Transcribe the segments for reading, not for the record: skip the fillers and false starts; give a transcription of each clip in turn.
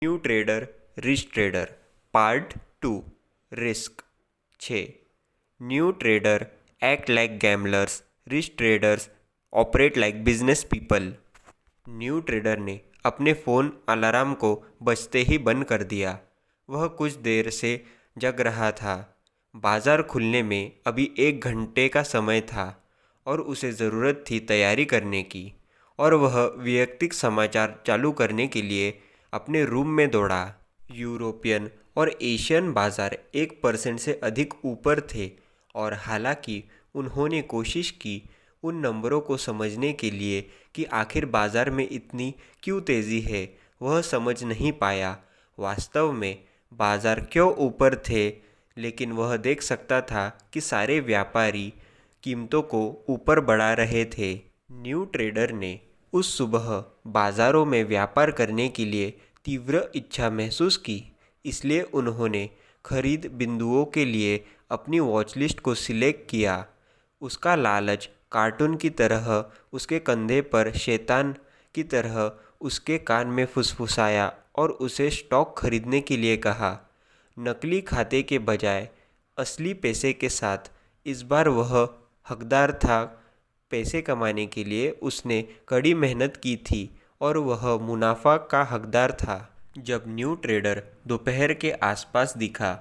New trader rich trader part 2 risk 6 new trader act like gamblers rich traders operate like business people. New trader ने अपने phone alarm को बजते ही बंद कर दिया। वह कुछ देर से जग रहा था। बाज़ार खुलने में अभी 1 घंटे का समय था और उसे ज़रूरत थी तैयारी करने की, और वह वैयक्तिक समाचार चालू करने के लिए अपने रूम में दौड़ा। यूरोपियन और एशियन बाज़ार 1% से अधिक ऊपर थे, और हालांकि उन्होंने कोशिश की उन नंबरों को समझने के लिए कि आखिर बाज़ार में इतनी क्यों तेज़ी है, वह समझ नहीं पाया वास्तव में बाज़ार क्यों ऊपर थे। लेकिन वह देख सकता था कि सारे व्यापारी कीमतों को ऊपर बढ़ा रहे थे। न्यू ट्रेडर ने उस सुबह बाज़ारों में व्यापार करने के लिए तीव्र इच्छा महसूस की, इसलिए उन्होंने खरीद बिंदुओं के लिए अपनी वॉच लिस्ट को सिलेक्ट किया। उसका लालच कार्टून की तरह उसके कंधे पर शैतान की तरह उसके कान में फुसफुसाया और उसे स्टॉक खरीदने के लिए कहा। नकली खाते के बजाय असली पैसे के साथ इस बार वह हकदार था। पैसे कमाने के लिए उसने कड़ी मेहनत की थी और वह मुनाफा का हकदार था। जब न्यू ट्रेडर दोपहर के आसपास दिखा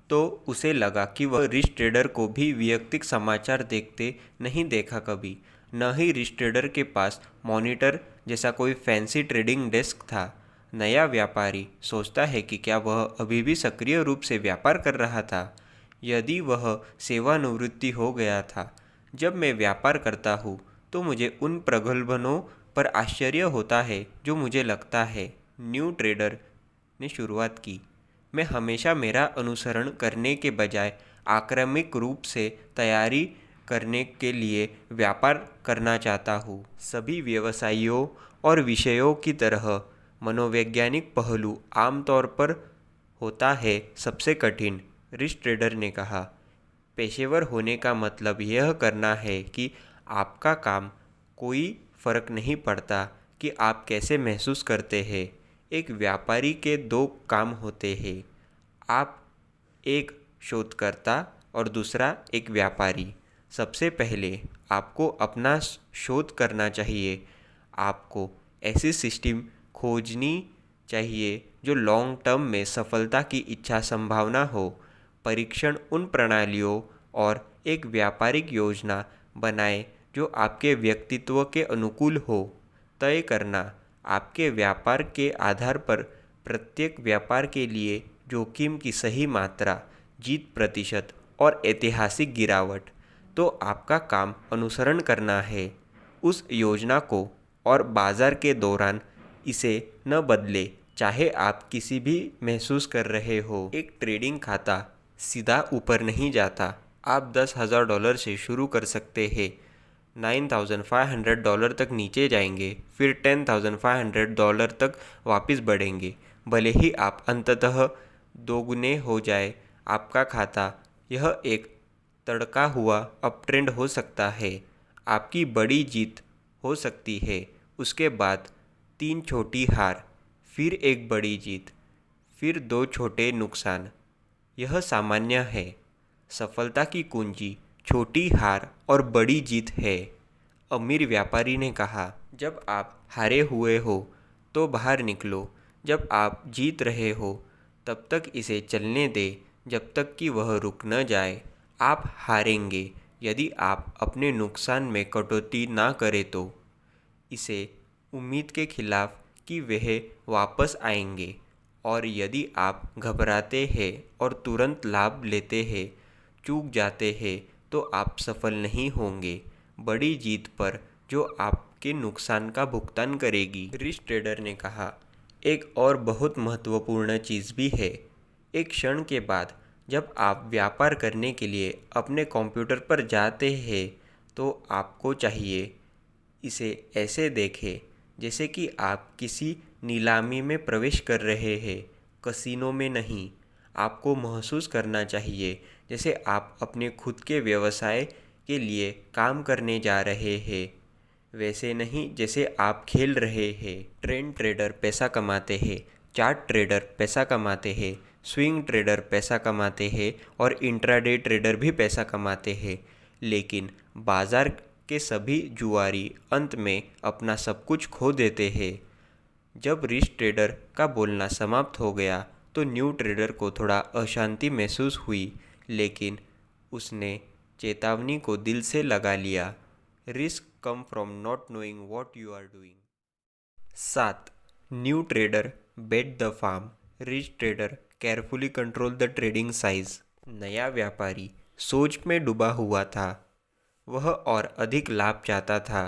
तो उसे लगा कि वह रिच ट्रेडर को भी वैयक्तिक समाचार देखते नहीं देखा कभी। न ही रिच ट्रेडर के पास मॉनिटर जैसा कोई फैंसी ट्रेडिंग डेस्क था। नया व्यापारी सोचता है कि क्या वह अभी भी सक्रिय रूप से व्यापार कर रहा था। यदि वह सेवानिवृत्ति हो गया था। जब मैं व्यापार करता हूँ तो मुझे उन प्रगल्भनों पर आश्चर्य होता है जो मुझे लगता है, न्यू ट्रेडर ने शुरुआत की। मैं हमेशा मेरा अनुसरण करने के बजाय आक्रामक रूप से तैयारी करने के लिए व्यापार करना चाहता हूँ। सभी व्यवसायों और विषयों की तरह मनोवैज्ञानिक पहलू आमतौर पर होता है सबसे कठिन, रिच ट्रेडर ने कहा। पेशेवर होने का मतलब यह करना है कि आपका काम कोई फर्क नहीं पड़ता कि आप कैसे महसूस करते हैं। एक व्यापारी के 2 काम होते हैं, आप एक शोधकर्ता और दूसरा एक व्यापारी। सबसे पहले आपको अपना शोध करना चाहिए। आपको ऐसी सिस्टम खोजनी चाहिए जो लॉन्ग टर्म में सफलता की इच्छा संभावना हो। परीक्षण उन प्रणालियों और एक व्यापारिक योजना बनाएं जो आपके व्यक्तित्व के अनुकूल हो। तय करना आपके व्यापार के आधार पर प्रत्येक व्यापार के लिए जोखिम की सही मात्रा, जीत प्रतिशत और ऐतिहासिक गिरावट। तो आपका काम अनुसरण करना है उस योजना को और बाजार के दौरान इसे न बदले, चाहे आप किसी भी महसूस कर रहे हो। एक ट्रेडिंग खाता सीधा ऊपर नहीं जाता। आप $10,000 से शुरू कर सकते हैं, $9,500 तक नीचे जाएंगे, फिर $10,500 तक वापस बढ़ेंगे। भले ही आप अंततः दोगुने हो जाए आपका खाता, यह एक तड़का हुआ अपट्रेंड हो सकता है। आपकी बड़ी जीत हो सकती है, उसके बाद 3 छोटी हार, फिर एक बड़ी जीत, फिर 2 छोटे नुकसान। यह सामान्य है। सफलता की कुंजी छोटी हार और बड़ी जीत है, अमीर व्यापारी ने कहा। जब आप हारे हुए हो तो बाहर निकलो, जब आप जीत रहे हो तब तक इसे चलने दें जब तक कि वह रुक न जाए। आप हारेंगे यदि आप अपने नुकसान में कटौती ना करें तो, इसे उम्मीद के खिलाफ कि वह वापस आएंगे। और यदि आप घबराते हैं और तुरंत लाभ लेते हैं, चूक जाते हैं, तो आप सफल नहीं होंगे बड़ी जीत पर जो आपके नुकसान का भुगतान करेगी। रिच ट्रेडर ने कहा, एक और बहुत महत्वपूर्ण चीज़ भी है। एक क्षण के बाद जब आप व्यापार करने के लिए अपने कंप्यूटर पर जाते हैं तो आपको चाहिए इसे ऐसे देखें जैसे कि आप किसी नीलामी में प्रवेश कर रहे हैं, कसिनो में नहीं। आपको महसूस करना चाहिए जैसे आप अपने खुद के व्यवसाय के लिए काम करने जा रहे हैं, वैसे नहीं जैसे आप खेल रहे हैं। ट्रेंड ट्रेडर पैसा कमाते हैं चार्ट ट्रेडर पैसा कमाते हैं, स्विंग ट्रेडर पैसा कमाते हैं और इंट्राडे ट्रेडर भी पैसा कमाते हैं, लेकिन बाजार के सभी जुआरी अंत में अपना सब कुछ खो देते हैं। जब रिस्क ट्रेडर का बोलना समाप्त हो गया तो न्यू ट्रेडर को थोड़ा अशांति महसूस हुई, लेकिन उसने चेतावनी को दिल से लगा लिया। Risk come from not knowing what you are doing. 7. New trader bet the farm, rich trader carefully control the trading size. नया व्यापारी सोच में डूबा हुआ था। वह और अधिक लाभ चाहता था।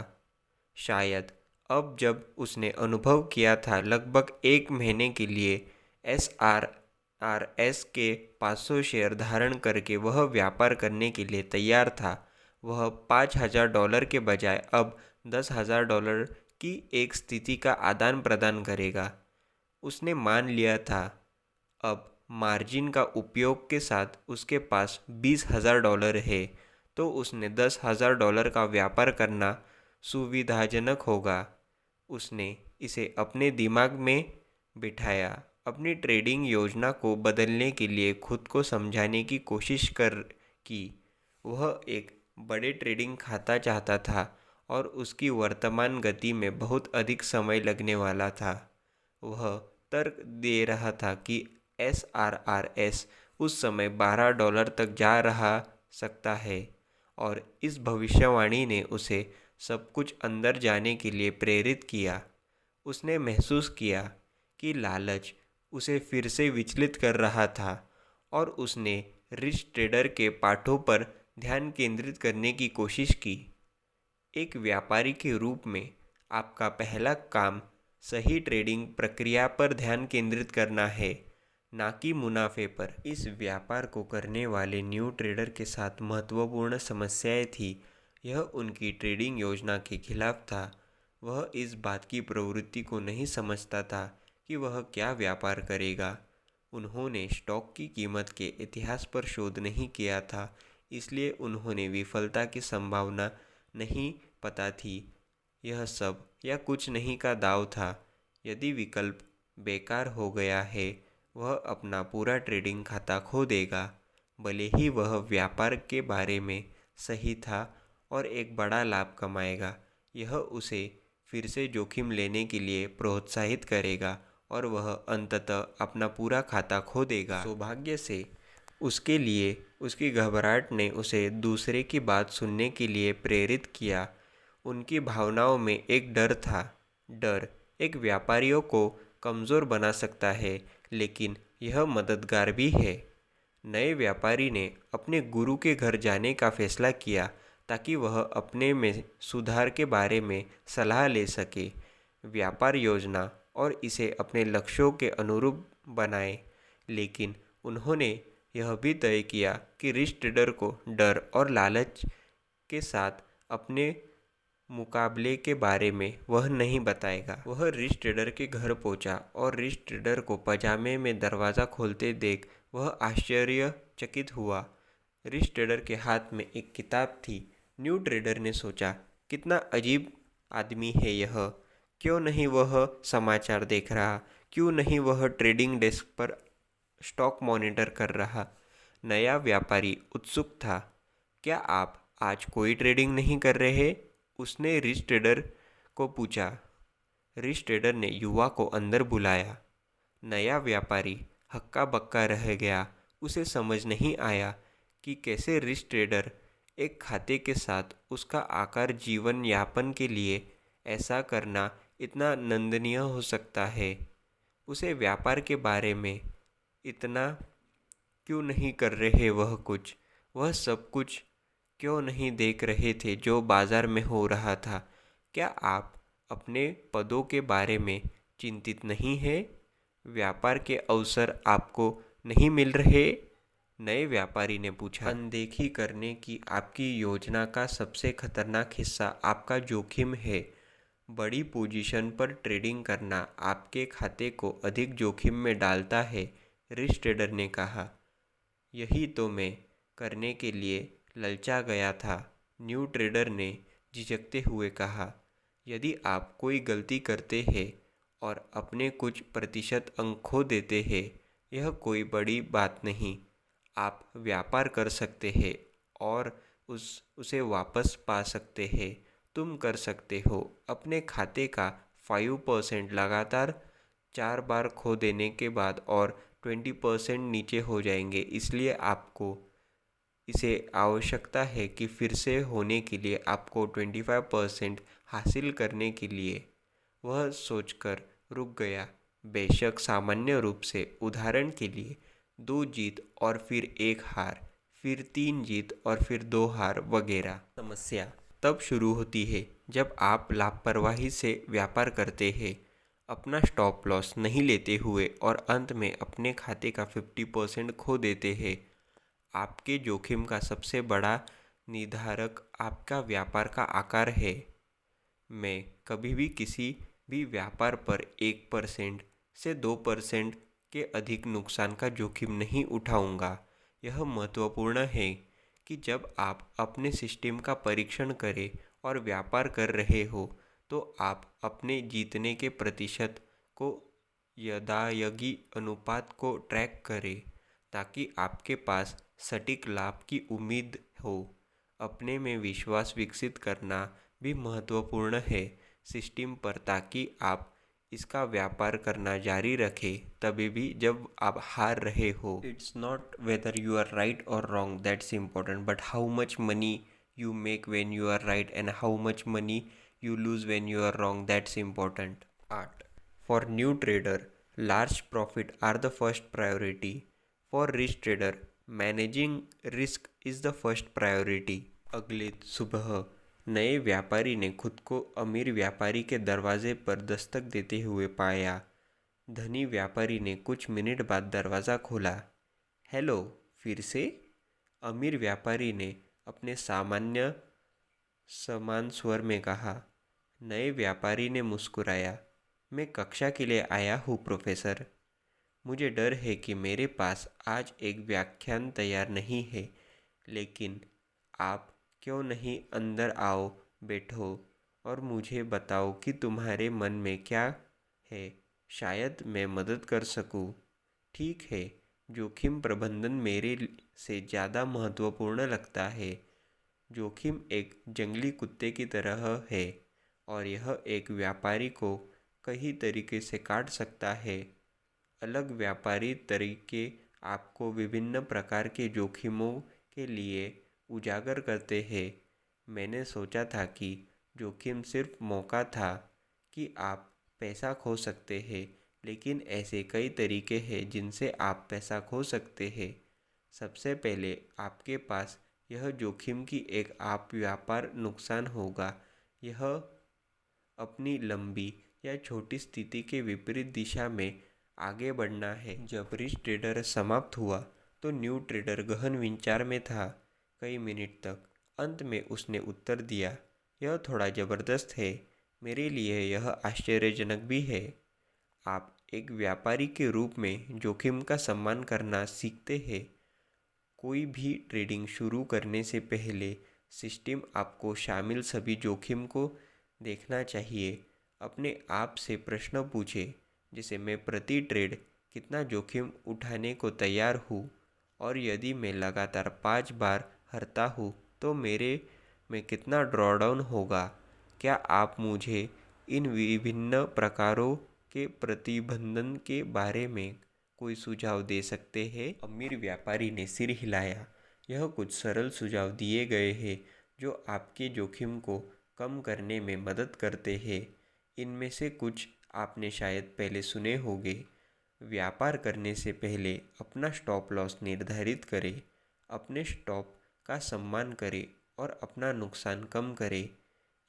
शायद अब जब उसने अनुभव किया था लगभग 1 महीने के लिए SRRS के 500 शेयर धारण करके वह व्यापार करने के लिए तैयार था। वह $5,000 के बजाय अब $10,000 की एक स्थिति का आदान प्रदान करेगा। उसने मान लिया था। अब मार्जिन का उपयोग के साथ उसके पास $20,000 है, तो उसने $10,000 का व्यापार करना सुविधाजनक होगा। उसने इसे अपने दिमाग में बिठाया। अपनी ट्रेडिंग योजना को बदलने के लिए खुद को समझाने की कोशिश की। वह एक बड़े ट्रेडिंग खाता चाहता था और उसकी वर्तमान गति में बहुत अधिक समय लगने वाला था। वह तर्क दे रहा था कि SRRS उस समय $12 तक जा रहा सकता है, और इस भविष्यवाणी ने उसे सब कुछ अंदर जाने के लिए प्रेरित किया। उसने महसूस किया कि लालच उसे फिर से विचलित कर रहा था और उसने रिच ट्रेडर के पाठों पर ध्यान केंद्रित करने की कोशिश की। एक व्यापारी के रूप में आपका पहला काम सही ट्रेडिंग प्रक्रिया पर ध्यान केंद्रित करना है, ना कि मुनाफे पर। इस व्यापार को करने वाले न्यू ट्रेडर के साथ महत्वपूर्ण समस्याएं थी। यह उनकी ट्रेडिंग योजना के खिलाफ था। वह इस बात की प्रवृत्ति को नहीं समझता था कि वह क्या व्यापार करेगा। उन्होंने स्टॉक की कीमत के इतिहास पर शोध नहीं किया था, इसलिए उन्होंने विफलता की संभावना नहीं पता थी। यह सब या कुछ नहीं का दांव था। यदि विकल्प बेकार हो गया है, वह अपना पूरा ट्रेडिंग खाता खो देगा। भले ही वह व्यापार के बारे में सही था और एक बड़ा लाभ कमाएगा, यह उसे फिर से जोखिम लेने के लिए प्रोत्साहित करेगा और वह अंततः अपना पूरा खाता खो देगा। सौभाग्य से उसके लिए उसकी घबराहट ने उसे दूसरे की बात सुनने के लिए प्रेरित किया। उनकी भावनाओं में एक डर था। डर एक व्यापारियों को कमज़ोर बना सकता है, लेकिन यह मददगार भी है। नए व्यापारी ने अपने गुरु के घर जाने का फैसला किया ताकि वह अपने में सुधार के बारे में सलाह ले सके, व्यापार योजना और इसे अपने लक्ष्यों के अनुरूप बनाए। लेकिन उन्होंने यह भी तय किया कि रिच ट्रेडर को डर और लालच के साथ अपने मुकाबले के बारे में वह नहीं बताएगा। वह रिच ट्रेडर के घर पहुंचा और रिच ट्रेडर को पजामे में दरवाज़ा खोलते देख वह आश्चर्यचकित हुआ। रिच ट्रेडर के हाथ में एक किताब थी। न्यू ट्रेडर ने सोचा, कितना अजीब आदमी है यह। क्यों नहीं वह समाचार देख रहा? क्यों नहीं वह ट्रेडिंग डेस्क पर स्टॉक मॉनिटर कर रहा? नया व्यापारी उत्सुक था। क्या आप आज कोई ट्रेडिंग नहीं कर रहे? उसने रिच ट्रेडर को पूछा। रिच ट्रेडर ने युवा को अंदर बुलाया। नया व्यापारी हक्का बक्का रह गया। उसे समझ नहीं आया कि कैसे रिच ट्रेडर एक खाते के साथ उसका आकार जीवन यापन के लिए ऐसा करना इतना नंदनीय हो सकता है। उसे व्यापार के बारे में इतना क्यों नहीं कर रहे वह सब कुछ क्यों नहीं देख रहे थे जो बाजार में हो रहा था? क्या आप अपने पदों के बारे में चिंतित नहीं हैं? व्यापार के अवसर आपको नहीं मिल रहे? नए व्यापारी ने पूछा। अनदेखी करने की आपकी योजना का सबसे खतरनाक हिस्सा आपका जोखिम है। बड़ी पोजीशन पर ट्रेडिंग करना आपके खाते को अधिक जोखिम में डालता है, रिच ट्रेडर ने कहा। यही तो मैं करने के लिए ललचा गया था, न्यू ट्रेडर ने झिझकते हुए कहा। यदि आप कोई गलती करते हैं और अपने कुछ प्रतिशत अंक खो देते हैं, यह कोई बड़ी बात नहीं। आप व्यापार कर सकते हैं और उसे वापस पा सकते हैं। तुम कर सकते हो। अपने खाते का 5% लगातार 4 बार खो देने के बाद और 20% नीचे हो जाएंगे। इसलिए आपको इसे आवश्यकता है कि फिर से होने के लिए आपको 25% हासिल करने के लिए। वह सोचकर रुक गया। बेशक सामान्य रूप से, उदाहरण के लिए 2 जीत और फिर 1 हार, फिर 3 जीत और फिर 2 हार वगैरह। समस्या तब शुरू होती है जब आप लापरवाही से व्यापार करते हैं, अपना स्टॉप लॉस नहीं लेते हुए और अंत में अपने खाते का 50% खो देते हैं। आपके जोखिम का सबसे बड़ा निर्धारक आपका व्यापार का आकार है। मैं कभी भी किसी भी व्यापार पर 1% से 2% के अधिक नुकसान का जोखिम नहीं उठाऊंगा। यह महत्वपूर्ण है कि जब आप अपने सिस्टम का परीक्षण करें और व्यापार कर रहे हो, तो आप अपने जीतने के प्रतिशत को यदायगी अनुपात को ट्रैक करें, ताकि आपके पास सटीक लाभ की उम्मीद हो। अपने में विश्वास विकसित करना भी महत्वपूर्ण है सिस्टम पर, ताकि आप इसका व्यापार करना जारी रखें तभी भी जब आप हार रहे हो। It's not whether you are right or wrong that's important, but how much money you make when you are right and how much money you lose when you are wrong, that's important. Art. For new trader, large profit are the first priority. For risk trader, managing risk is the first priority. अगले सुबह नए व्यापारी ने खुद को अमीर व्यापारी के दरवाजे पर दस्तक देते हुए पाया। धनी व्यापारी ने कुछ मिनट बाद दरवाज़ा खोला। हेलो, फिर से? अमीर व्यापारी ने अपने सामान्य समान स्वर में कहा। नए व्यापारी ने मुस्कुराया। मैं कक्षा के लिए आया हूँ प्रोफेसर। मुझे डर है कि मेरे पास आज एक व्याख्यान तैयार नहीं है, लेकिन आप क्यों नहीं अंदर आओ, बैठो और मुझे बताओ कि तुम्हारे मन में क्या है। शायद मैं मदद कर सकूं। ठीक है, जोखिम प्रबंधन मेरे से ज़्यादा महत्वपूर्ण लगता है। जोखिम एक जंगली कुत्ते की तरह है और यह एक व्यापारी को कई तरीके से काट सकता है। अलग व्यापारी तरीके आपको विभिन्न प्रकार के जोखिमों के लिए उजागर करते हैं। मैंने सोचा था कि जोखिम सिर्फ मौका था कि आप पैसा खो सकते हैं, लेकिन ऐसे कई तरीके हैं जिनसे आप पैसा खो सकते हैं। सबसे पहले आपके पास यह जोखिम की एक आप व्यापार नुकसान होगा। यह अपनी लंबी या छोटी स्थिति के विपरीत दिशा में आगे बढ़ना है। जब रिच ट्रेडर समाप्त हुआ तो न्यू ट्रेडर गहन विचार में था कई मिनट तक। अंत में उसने उत्तर दिया, यह थोड़ा ज़बरदस्त है। मेरे लिए यह आश्चर्यजनक भी है। आप एक व्यापारी के रूप में जोखिम का सम्मान करना सीखते हैं। कोई भी ट्रेडिंग शुरू करने से पहले सिस्टम आपको शामिल सभी जोखिम को देखना चाहिए। अपने आप से प्रश्न पूछें, जैसे मैं प्रति ट्रेड कितना जोखिम उठाने को तैयार हूँ, और यदि मैं लगातार 5 बार हारता हूँ तो मेरे में कितना ड्रॉडाउन होगा। क्या आप मुझे इन विभिन्न प्रकारों के प्रतिबंधन के बारे में कोई सुझाव दे सकते हैं? अमीर व्यापारी ने सिर हिलाया। यह कुछ सरल सुझाव दिए गए हैं जो आपके जोखिम को कम करने में मदद करते हैं। इनमें से कुछ आपने शायद पहले सुने होंगे। व्यापार करने से पहले अपना स्टॉप लॉस निर्धारित करें, अपने स्टॉप का सम्मान करें और अपना नुकसान कम करें।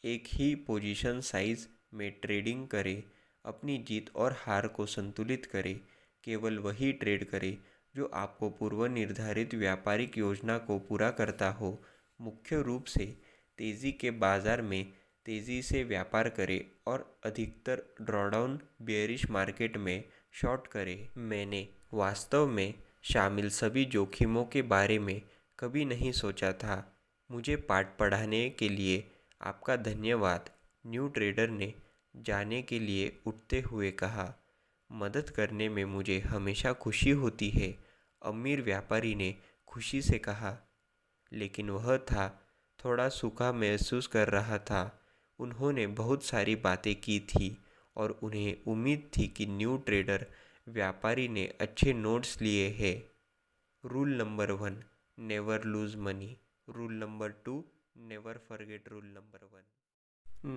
एक ही पोजीशन साइज में ट्रेडिंग करें, अपनी जीत और हार को संतुलित करें। केवल वही ट्रेड करें जो आपको पूर्व निर्धारित व्यापारिक योजना को पूरा करता हो। मुख्य रूप से तेज़ी के बाज़ार में तेज़ी से व्यापार करें और अधिकतर ड्रॉडाउन बेयरिश मार्केट में शॉर्ट करें। मैंने वास्तव में शामिल सभी जोखिमों के बारे में कभी नहीं सोचा था। मुझे पाठ पढ़ाने के लिए आपका धन्यवाद। न्यू ट्रेडर ने जाने के लिए उठते हुए कहा, मदद करने में मुझे हमेशा खुशी होती है। अमीर व्यापारी ने खुशी से कहा, लेकिन वह था थोड़ा सूखा महसूस कर रहा था। उन्होंने बहुत सारी बातें की थी और उन्हें उम्मीद थी कि न्यू ट्रेडर व्यापारी ने अच्छे नोट्स लिए हैं। Rule number 1, never lose money. Rule number 2, never forget rule number 1।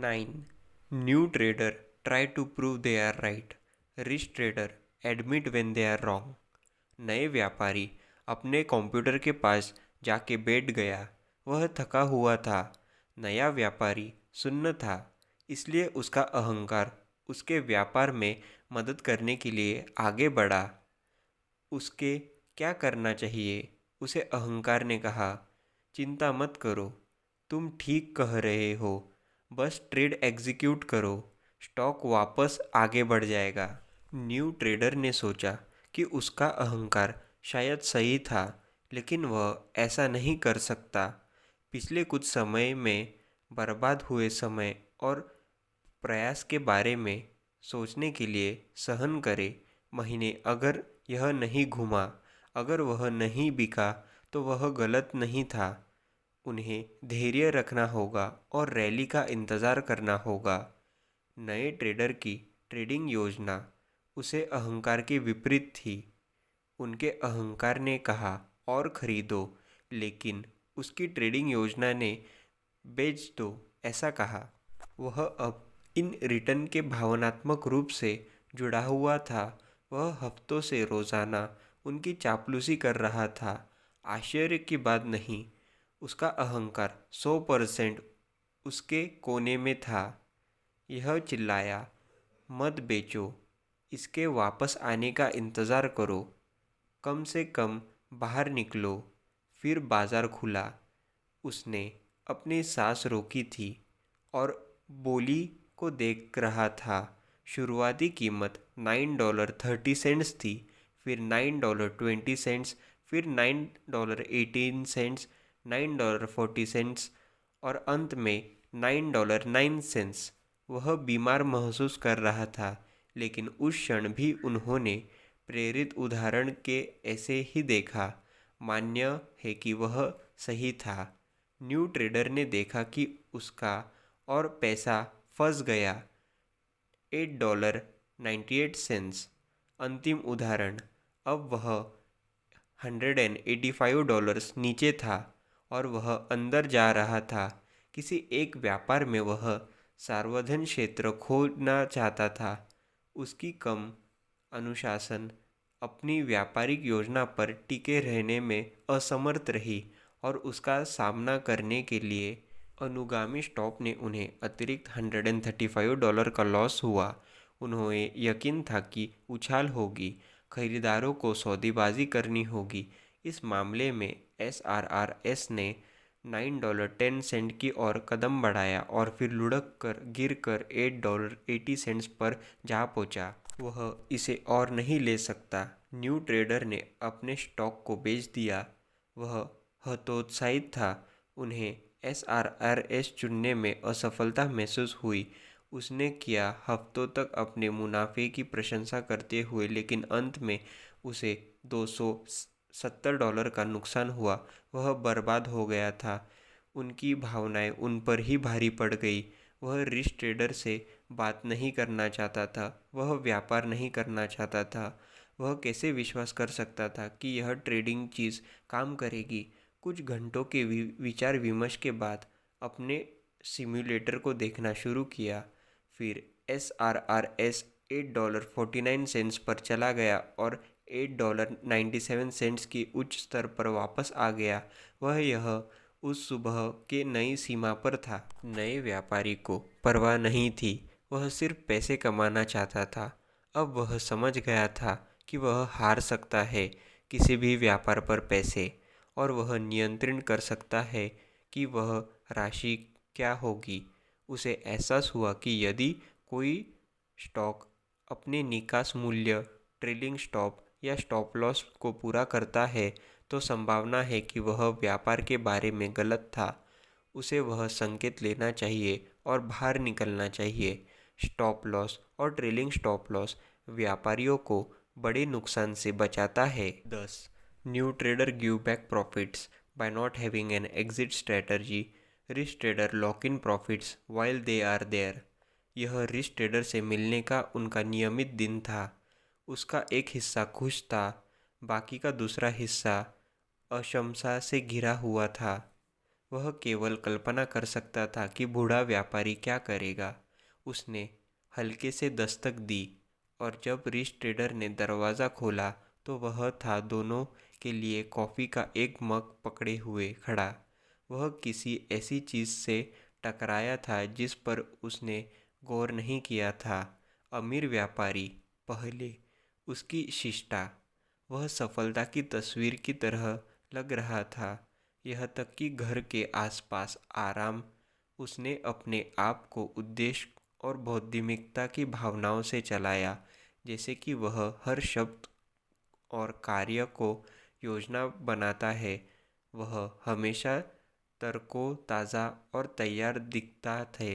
9. New trader try to prove they are right. Rich trader admit when they are wrong. नए व्यापारी अपने कंप्यूटर के पास जाके बैठ गया। वह थका हुआ था। नया व्यापारी सुन्न था, इसलिए उसका अहंकार उसके व्यापार में मदद करने के लिए आगे बढ़ा। उसके क्या करना चाहिए? उसे अहंकार ने कहा, चिंता मत करो, तुम ठीक कह रहे हो, बस ट्रेड एग्जीक्यूट करो, स्टॉक वापस आगे बढ़ जाएगा। न्यू ट्रेडर ने सोचा कि उसका अहंकार शायद सही था, लेकिन वह ऐसा नहीं कर सकता। पिछले कुछ समय में बर्बाद हुए समय और प्रयास के बारे में सोचने के लिए सहन करे। महीने अगर यह नहीं घुमा, अगर वह नहीं बिका, तो वह गलत नहीं था। उन्हें धैर्य रखना होगा और रैली का इंतज़ार करना होगा। नए ट्रेडर की ट्रेडिंग योजना उसे अहंकार के विपरीत थी। उनके अहंकार ने कहा और खरीदो, लेकिन उसकी ट्रेडिंग योजना ने बेच दो ऐसा कहा। वह अब इन रिटर्न के भावनात्मक रूप से जुड़ा हुआ था। वह हफ्तों से रोज़ाना उनकी चापलूसी कर रहा था। आश्चर्य की बात नहीं, उसका अहंकार 100% उसके कोने में था। यह चिल्लाया, मत बेचो, इसके वापस आने का इंतज़ार करो, कम से कम बाहर निकलो। फिर बाजार खुला। उसने अपनी सांस रोकी थी और बोली को देख रहा था। शुरुआती कीमत $9.30 थी, फिर $9.20, फिर $9.18, $9.40 और अंत में $9.09। वह बीमार महसूस कर रहा था, लेकिन उस क्षण भी उन्होंने प्रेरित उदाहरण के ऐसे ही देखा। मान्य है कि वह सही था। न्यू ट्रेडर ने देखा कि उसका और पैसा फंस गया। $8.98। अंतिम उदाहरण। अब वह $185 नीचे था और वह अंदर जा रहा था। किसी एक व्यापार में वह सार्वधन क्षेत्र खोना चाहता था। उसकी कम अनुशासन अपनी व्यापारिक योजना पर टिके रहने में असमर्थ रही और उसका सामना करने के लिए अनुगामी स्टॉप ने उन्हें अतिरिक्त $135 का लॉस हुआ। उन्हें यकीन था कि उछाल होगी, खरीदारों को सौदेबाजी करनी होगी। इस मामले में SRRS ने $9.10 की ओर कदम बढ़ाया और फिर लुढ़क कर गिर कर $8.80 पर जा पहुंचा। वह इसे और नहीं ले सकता। न्यू ट्रेडर ने अपने स्टॉक को बेच दिया। वह हतोत्साहित था। उन्हें SRRS चुनने में असफलता महसूस हुई। उसने किया हफ्तों तक अपने मुनाफे की प्रशंसा करते हुए, लेकिन अंत में उसे $270 का नुकसान हुआ। वह बर्बाद हो गया था। उनकी भावनाएं उन पर ही भारी पड़ गई। वह रिच ट्रेडर से बात नहीं करना चाहता था। वह व्यापार नहीं करना चाहता था। वह कैसे विश्वास कर सकता था कि यह ट्रेडिंग चीज़ काम करेगी? कुछ घंटों के विचार विमर्श के बाद अपने सिम्युलेटर को देखना शुरू किया। फिर SRRS $8.49 पर चला गया और $8.97 की उच्च स्तर पर वापस आ गया। वह यह उस सुबह के नई सीमा पर था। नए व्यापारी को परवाह नहीं थी। वह सिर्फ पैसे कमाना चाहता था। अब वह समझ गया था कि वह हार सकता है किसी भी व्यापार पर पैसे, और वह नियंत्रण कर सकता है कि वह राशि क्या होगी। उसे एहसास हुआ कि यदि कोई स्टॉक अपने निकास मूल्य, ट्रेलिंग स्टॉप या स्टॉप लॉस को पूरा करता है, तो संभावना है कि वह व्यापार के बारे में गलत था। उसे वह संकेत लेना चाहिए और बाहर निकलना चाहिए। स्टॉप लॉस और ट्रेलिंग स्टॉप लॉस व्यापारियों को बड़े नुकसान से बचाता है। 10. New trader give back profits by not having an exit strategy. Risk trader lock in profits while they are there. यह रिस्क ट्रेडर से मिलने का उनका नियमित दिन था। उसका एक हिस्सा खुश था, बाकी का दूसरा हिस्सा अशंसा से घिरा हुआ था। वह केवल कल्पना कर सकता था कि बूढ़ा व्यापारी क्या करेगा। उसने हल्के से दस्तक दी और जब रिस्क ट्रेडर ने दरवाज़ा खोला तो वह था दोनों के लिए कॉफ़ी का एक मग पकड़े हुए खड़ा। वह किसी ऐसी चीज़ से टकराया था जिस पर उसने गौर नहीं किया था। अमीर व्यापारी पहले उसकी शिष्टा, वह सफलता की तस्वीर की तरह लग रहा था। यह तक कि घर के आसपास आराम, उसने अपने आप को उद्देश्य और बौद्धिकता की भावनाओं से चलाया, जैसे कि वह हर शब्द और कार्य को योजना बनाता है। वह हमेशा ताज़ा और तैयार दिखता थे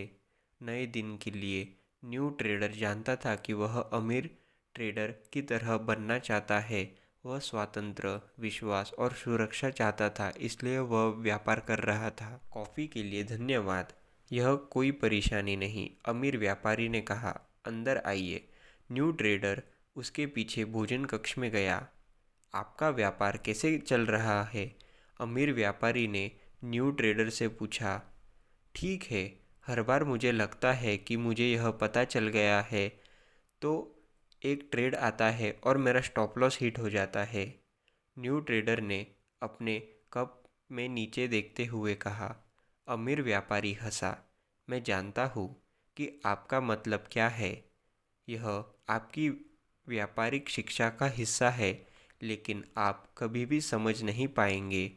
नए दिन के लिए। न्यू ट्रेडर जानता था कि वह अमीर ट्रेडर की तरह बनना चाहता है। वह स्वातंत्र्य, विश्वास और सुरक्षा चाहता था, इसलिए वह व्यापार कर रहा था। कॉफ़ी के लिए धन्यवाद। यह कोई परेशानी नहीं, अमीर व्यापारी ने कहा। अंदर आइए। न्यू ट्रेडर उसके पीछे भोजन कक्ष में गया। आपका व्यापार कैसे चल रहा है? अमीर व्यापारी ने न्यू ट्रेडर से पूछा। ठीक है, हर बार मुझे लगता है कि मुझे यह पता चल गया है तो एक ट्रेड आता है और मेरा स्टॉप लॉस हिट हो जाता है। न्यू ट्रेडर ने अपने कप में नीचे देखते हुए कहा। अमीर व्यापारी हंसा। मैं जानता हूँ कि आपका मतलब क्या है। यह आपकी व्यापारिक शिक्षा का हिस्सा है, लेकिन आप कभी भी समझ नहीं पाएंगे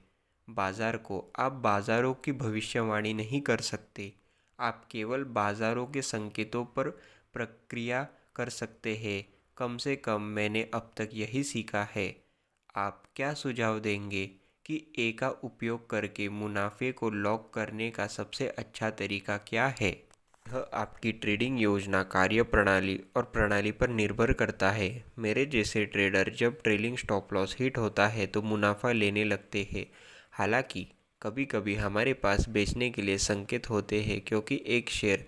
बाजार को। आप बाजारों की भविष्यवाणी नहीं कर सकते। आप केवल बाजारों के संकेतों पर प्रक्रिया कर सकते हैं। कम से कम मैंने अब तक यही सीखा है। आप क्या सुझाव देंगे कि ए का उपयोग करके मुनाफे को लॉक करने का सबसे अच्छा तरीका क्या है? यह आपकी ट्रेडिंग योजना, कार्यप्रणाली और प्रणाली पर निर्भर करता है। मेरे जैसे ट्रेडर जब ट्रेलिंग स्टॉप लॉस हिट होता है तो मुनाफा लेने लगते हैं। हालांकि कभी कभी हमारे पास बेचने के लिए संकेत होते हैं, क्योंकि एक शेयर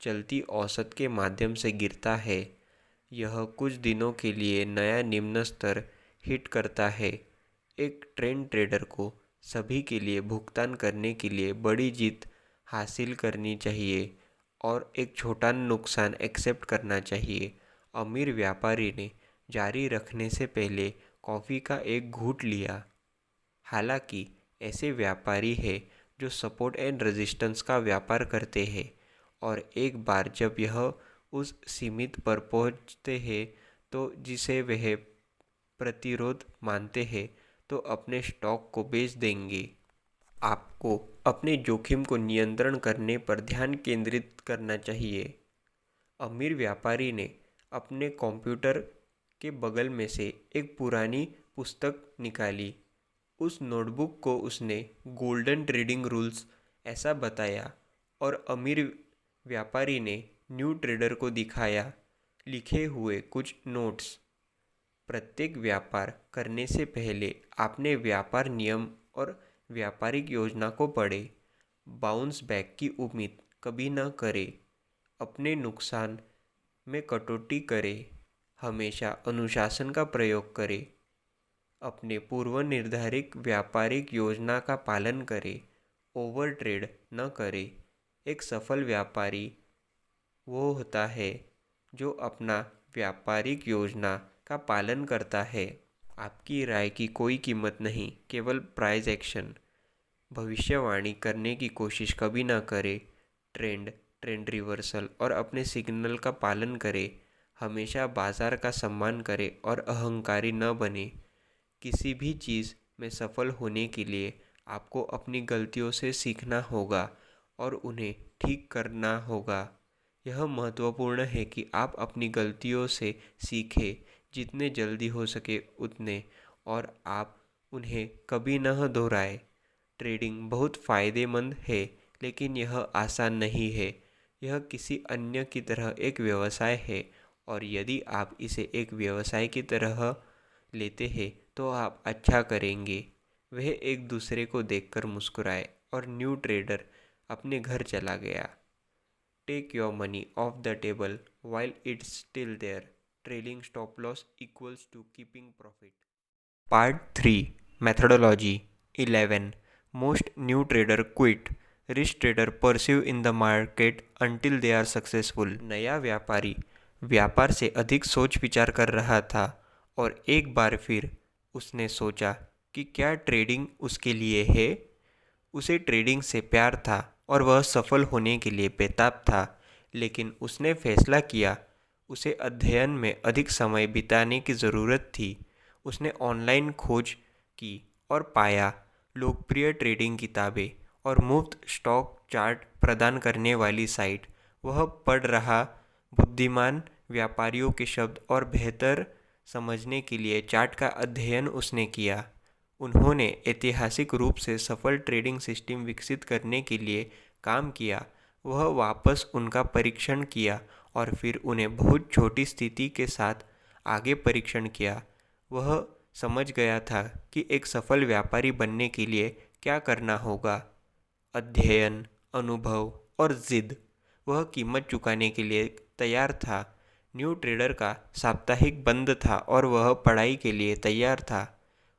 चलती औसत के माध्यम से गिरता है। यह कुछ दिनों के लिए नया निम्न स्तर हिट करता है। एक ट्रेंड ट्रेडर को सभी के लिए भुगतान करने के लिए बड़ी जीत हासिल करनी चाहिए और एक छोटा नुकसान एक्सेप्ट करना चाहिए। अमीर व्यापारी ने जारी रखने से पहले कॉफ़ी का एक घूंट लिया। हालांकि ऐसे व्यापारी हैं जो सपोर्ट एंड रेजिस्टेंस का व्यापार करते हैं, और एक बार जब यह उस सीमित पर पहुंचते हैं तो जिसे वह प्रतिरोध मानते हैं, तो अपने स्टॉक को बेच देंगे। आपको अपने जोखिम को नियंत्रण करने पर ध्यान केंद्रित करना चाहिए। अमीर व्यापारी ने अपने कंप्यूटर के बगल में से एक पुरानी पुस्तक निकाली। उस नोटबुक को उसने गोल्डन ट्रेडिंग रूल्स ऐसा बताया, और अमीर व्यापारी ने न्यू ट्रेडर को दिखाया लिखे हुए कुछ नोट्स। प्रत्येक व्यापार करने से पहले आपने व्यापार नियम और व्यापारिक योजना को पढ़े। बाउंस बैक की उम्मीद कभी न करें। अपने नुकसान में कटौती करें। हमेशा अनुशासन का प्रयोग करें। अपने पूर्व निर्धारित व्यापारिक योजना का पालन करें। ओवर ट्रेड न करें। एक सफल व्यापारी वो होता है जो अपना व्यापारिक योजना का पालन करता है। आपकी राय की कोई कीमत नहीं, केवल प्राइस एक्शन। भविष्यवाणी करने की कोशिश कभी ना करें। ट्रेंड रिवर्सल और अपने सिग्नल का पालन करें। हमेशा बाजार का सम्मान करें और अहंकारी न बने। किसी भी चीज़ में सफल होने के लिए आपको अपनी गलतियों से सीखना होगा और उन्हें ठीक करना होगा। यह महत्वपूर्ण है कि आप अपनी गलतियों से सीखें जितने जल्दी हो सके उतने, और आप उन्हें कभी न दोहराएं। ट्रेडिंग बहुत फ़ायदेमंद है, लेकिन यह आसान नहीं है। यह किसी अन्य की तरह एक व्यवसाय है और यदि आप इसे एक व्यवसाय की तरह लेते हैं तो आप अच्छा करेंगे। वह एक दूसरे को देखकर मुस्कुराए और न्यू ट्रेडर अपने घर चला गया। Take your money off the table while it's still there. Trailing stop loss equals to keeping profit. Part 3 Methodology 11. Most new trader quit. Rich trader pursue in the market until they are successful. नया व्यापारी व्यापार से अधिक सोच विचार कर रहा था और एक बार फिर उसने सोचा कि क्या ट्रेडिंग उसके लिए है। उसे ट्रेडिंग से प्यार था और वह सफल होने के लिए बेताब था, लेकिन उसने फैसला किया उसे अध्ययन में अधिक समय बिताने की ज़रूरत थी। उसने ऑनलाइन खोज की और पाया लोकप्रिय ट्रेडिंग किताबें और मुफ्त स्टॉक चार्ट प्रदान करने वाली साइट। वह पढ़ रहा, बुद्धिमान व्यापारियों के शब्द और बेहतर समझने के लिए चार्ट का अध्ययन उसने किया। उन्होंने ऐतिहासिक रूप से सफल ट्रेडिंग सिस्टम विकसित करने के लिए काम किया। वह वापस उनका परीक्षण किया और फिर उन्हें बहुत छोटी स्थिति के साथ आगे परीक्षण किया। वह समझ गया था कि एक सफल व्यापारी बनने के लिए क्या करना होगा। अध्ययन, अनुभव और जिद। वह कीमत चुकाने के लिए तैयार था। न्यू ट्रेडर का साप्ताहिक बंद था और वह पढ़ाई के लिए तैयार था।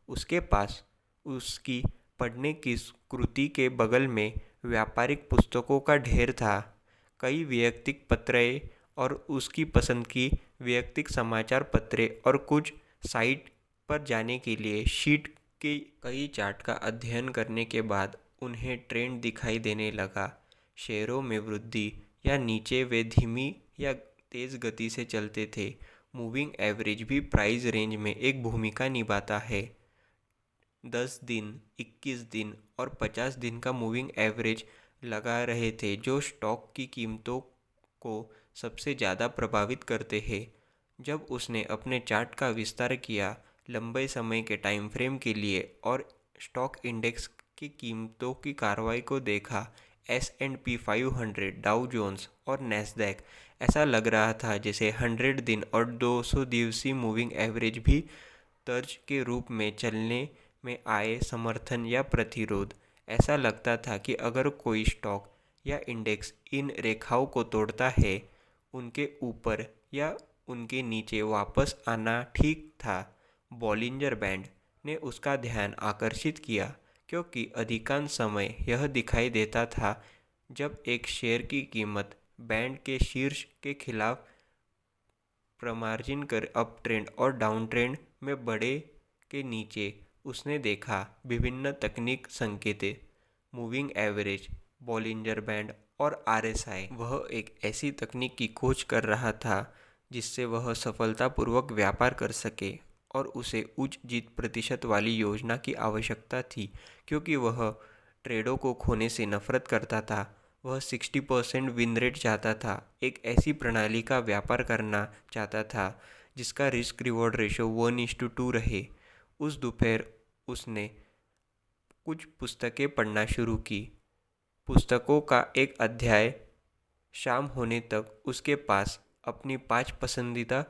उसके पास उसकी पढ़ने की कृति के बगल में व्यापारिक पुस्तकों का ढेर था, कई वैयक्तिक पत्रें और उसकी पसंद की वैयक्तिक समाचार पत्रें और कुछ साइट पर जाने के लिए शीट के कई चार्ट का अध्ययन करने के बाद उन्हें ट्रेंड दिखाई देने लगा। शेयरों में वृद्धि या नीचे वे धीमी या तेज़ गति से चलते थे। मूविंग एवरेज भी प्राइस रेंज में एक भूमिका निभाता है। 10 दिन, 21 दिन और 50 दिन का मूविंग एवरेज लगा रहे थे जो स्टॉक की कीमतों को सबसे ज़्यादा प्रभावित करते हैं। जब उसने अपने चार्ट का विस्तार किया लंबे समय के टाइम फ्रेम के लिए और स्टॉक इंडेक्स की कीमतों की कार्रवाई को देखा, S&P 500, डाउ जोन्स और नैस्डैक, ऐसा लग रहा था जैसे 100 दिन और 200 दिवसीय मूविंग एवरेज भी तर्ज के रूप में चलने में आए समर्थन या प्रतिरोध। ऐसा लगता था कि अगर कोई स्टॉक या इंडेक्स इन रेखाओं को तोड़ता है, उनके ऊपर या उनके नीचे वापस आना ठीक था। बॉलिंजर बैंड ने उसका ध्यान आकर्षित किया क्योंकि अधिकांश समय यह दिखाई देता था जब एक शेयर की कीमत बैंड के शीर्ष के खिलाफ प्रमार्जिन कर अप ट्रेंड और डाउन ट्रेंड में बढ़े के नीचे। उसने देखा विभिन्न तकनीक संकेत, मूविंग एवरेज, बॉलिंजर बैंड और RSI। वह एक ऐसी तकनीक की खोज कर रहा था जिससे वह सफलतापूर्वक व्यापार कर सके और उसे उच्च जीत प्रतिशत वाली योजना की आवश्यकता थी क्योंकि वह ट्रेडों को खोने से नफरत करता था। वह 60% विन रेट चाहता था, एक ऐसी प्रणाली का व्यापार करना चाहता था जिसका रिस्क रिवॉर्ड रेशो 1:2 रहे। उस दोपहर उसने कुछ पुस्तकें पढ़ना शुरू की। पुस्तकों का एक अध्याय शाम होने तक उसके पास अपनी 5 पसंदीदा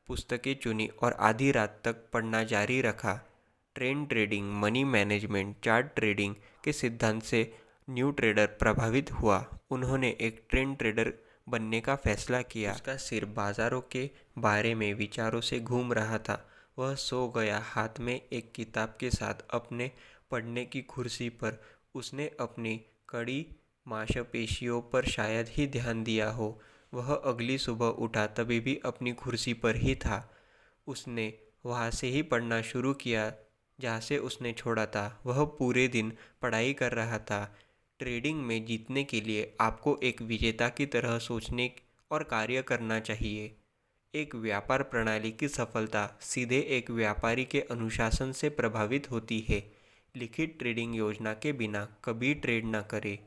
पुस्तकें चुनी और आधी रात तक पढ़ना जारी रखा। Trend trading, money management, chart trading के सिद्धांत से न्यू ट्रेडर प्रभावित हुआ। उन्होंने एक ट्रेंड ट्रेडर बनने का फैसला किया। उसका सिर बाजारों के बारे में विचारों से घूम रहा था। वह सो गया, हाथ में एक किताब के साथ अपने पढ़ने की कुर्सी पर। उसने अपनी कड़ी मांसपेशियों पर शायद ही ध्यान दिया हो। वह अगली सुबह उठा तभी भी अपनी कुर्सी पर ही था। उसने वहाँ से ही पढ़ना शुरू किया जहाँ से उसने छोड़ा था। वह पूरे दिन पढ़ाई कर रहा था। ट्रेडिंग में जीतने के लिए आपको एक विजेता की तरह सोचने और कार्य करना चाहिए। एक व्यापार प्रणाली की सफलता सीधे एक व्यापारी के अनुशासन से प्रभावित होती है। लिखित ट्रेडिंग योजना के बिना कभी ट्रेड न करें।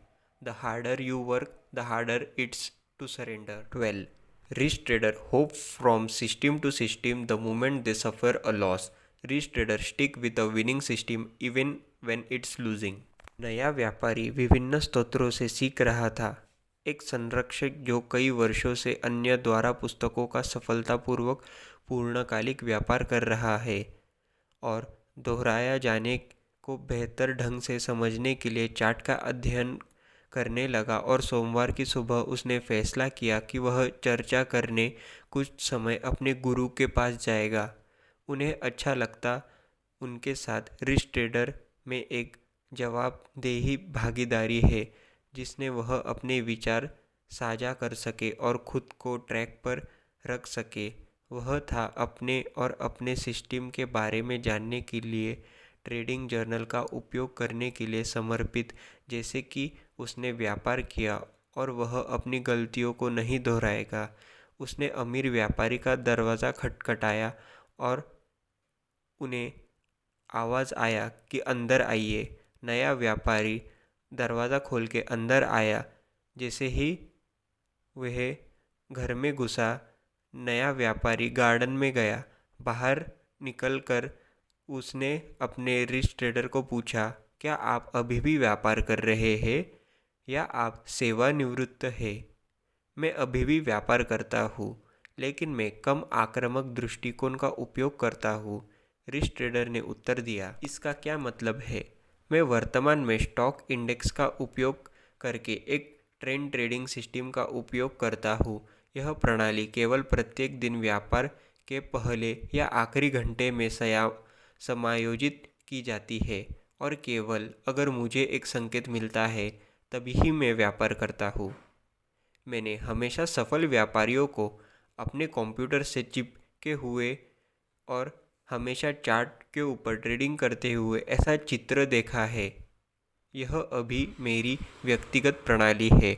The harder you work, the harder it's to surrender. 12. Rich trader hope from system to system the moment they suffer a loss. Rich trader stick with a winning system even when it's losing. नया व्यापारी विभिन्न स्रोतों से सीख रहा था। एक संरक्षक जो कई वर्षों से अन्य द्वारा पुस्तकों का सफलतापूर्वक पूर्णकालिक व्यापार कर रहा है और दोहराया जाने को बेहतर ढंग से समझने के लिए चार्ट का अध्ययन करने लगा और सोमवार की सुबह उसने फैसला किया कि वह चर्चा करने कुछ समय अपने गुरु के पास जाएगा। उन्हें अच्छा लगता उनके साथ रिच ट्रेडर में एक जवाबदेही भागीदारी है जिसने वह अपने विचार साझा कर सके और खुद को ट्रैक पर रख सके। वह था अपने और अपने सिस्टम के बारे में जानने के लिए ट्रेडिंग जर्नल का उपयोग करने के लिए समर्पित, जैसे कि उसने व्यापार किया और वह अपनी गलतियों को नहीं दोहराएगा। उसने अमीर व्यापारी का दरवाज़ा खटखटाया और उन्हें आवाज़ आया कि अंदर आइए। नया व्यापारी दरवाज़ा खोल के अंदर आया। जैसे ही वह घर में घुसा, नया व्यापारी गार्डन में गया। बाहर निकलकर उसने अपने रिच ट्रेडर को पूछा, क्या आप अभी भी व्यापार कर रहे हैं या आप सेवानिवृत्त हैं? मैं अभी भी व्यापार करता हूँ, लेकिन मैं कम आक्रामक दृष्टिकोण का उपयोग करता हूँ, रिच ट्रेडर ने उत्तर दिया। इसका क्या मतलब है? मैं वर्तमान में स्टॉक इंडेक्स का उपयोग करके एक ट्रेंड ट्रेडिंग सिस्टम का उपयोग करता हूँ। यह प्रणाली केवल प्रत्येक दिन व्यापार के पहले या आखिरी घंटे में समायोजित की जाती है और केवल अगर मुझे एक संकेत मिलता है तभी ही मैं व्यापार करता हूँ। मैंने हमेशा सफल व्यापारियों को अपने कंप्यूटर से चिपके हुए और हमेशा चार्ट के ऊपर ट्रेडिंग करते हुए ऐसा चित्र देखा है। यह अभी मेरी व्यक्तिगत प्रणाली है